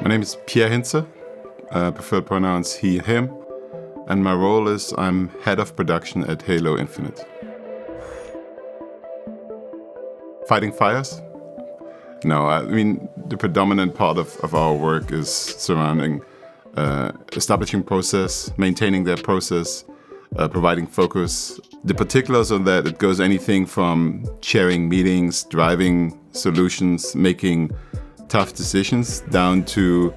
My name is Pierre Hintze, preferred pronouns he, him, and my role is I'm head of production at Halo Infinite. Fighting fires? No, I mean, the predominant part of our work is surrounding establishing process, maintaining that process, providing focus. The particulars of that, it goes anything from chairing meetings, driving solutions, making tough decisions, down to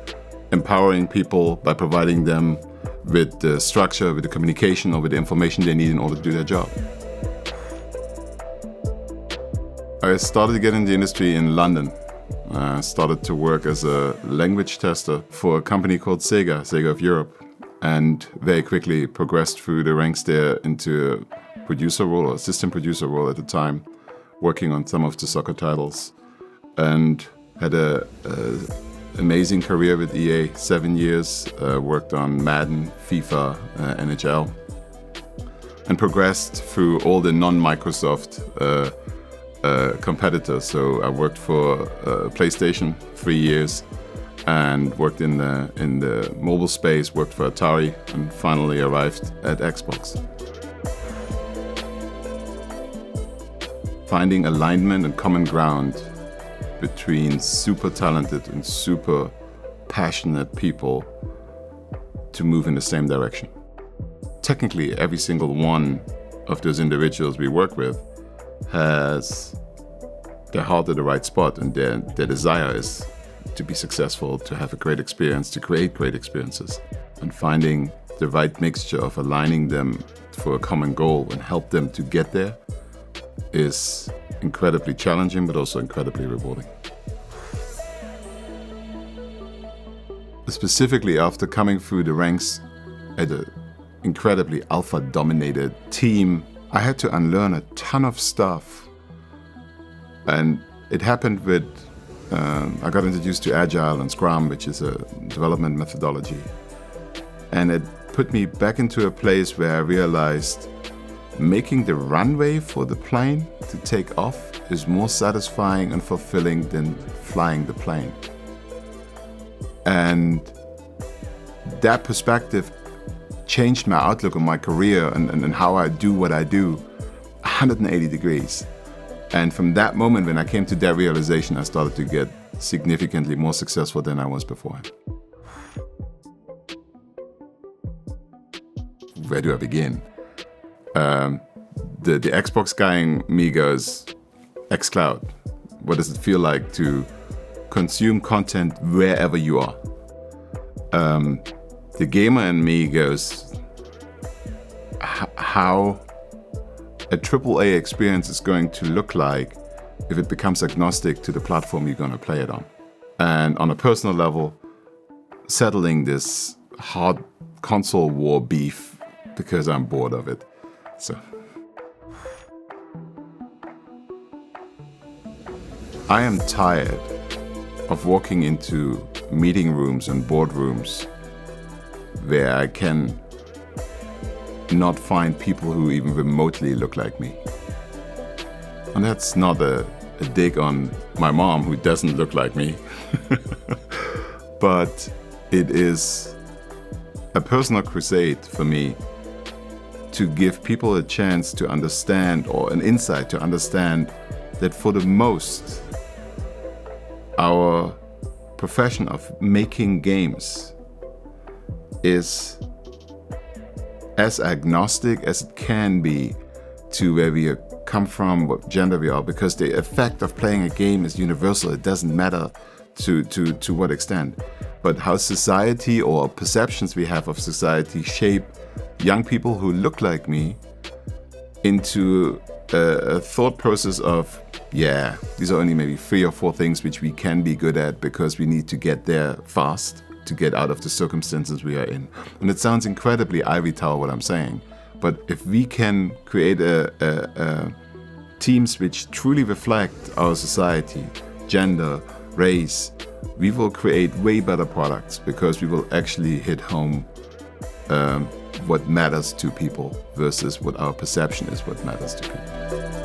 empowering people by providing them with the structure, with the communication, or with the information they need in order to do their job. I started to get in the industry in London. I started to work as a language tester for a company called Sega of Europe, and very quickly progressed through the ranks there into a producer role, or assistant producer role at the time, working on some of the soccer titles, and had a amazing career with EA, 7 years, worked on Madden, FIFA, NHL, and progressed through all the non-Microsoft competitors. So I worked for PlayStation 3 years and worked in the mobile space, worked for Atari, and finally arrived at Xbox. Finding alignment and common ground between super talented and super passionate people to move in the same direction. Technically, every single one of those individuals we work with has their heart at the right spot, and their desire is to be successful, to have a great experience, to create great experiences. And finding the right mixture of aligning them for a common goal and help them to get there is incredibly challenging, but also incredibly rewarding. Specifically, after coming through the ranks at an incredibly alpha-dominated team, I had to unlearn a ton of stuff. And it happened with, I got introduced to Agile and Scrum, which is a development methodology. And it put me back into a place where I realized making the runway for the plane to take off is more satisfying and fulfilling than flying the plane. And that perspective changed my outlook on my career and how I do what I do 180 degrees. And from that moment, when I came to that realization, I started to get significantly more successful than I was beforehand. Where do I begin? The Xbox guy in me goes, xCloud. What does it feel like to consume content wherever you are? The gamer in me goes, how a AAA experience is going to look like if it becomes agnostic to the platform you're going to play it on. And on a personal level, settling this hard console war beef because I'm bored of it. So I am tired of walking into meeting rooms and boardrooms where I can not find people who even remotely look like me. And that's not a dig on my mom, who doesn't look like me, but it is a personal crusade for me to give people a chance to understand, or an insight to understand, that for the most, our profession of making games is as agnostic as it can be to where we come from, what gender we are, because the effect of playing a game is universal. It doesn't matter to what extent. But how society, or perceptions we have of society, shape young people who look like me into a thought process of, yeah, these are only maybe 3 or 4 things which we can be good at because we need to get there fast to get out of the circumstances we are in. And it sounds incredibly ivory tower what I'm saying, but if we can create teams which truly reflect our society, gender, race, we will create way better products, because we will actually hit home what matters to people versus what our perception is what matters to people.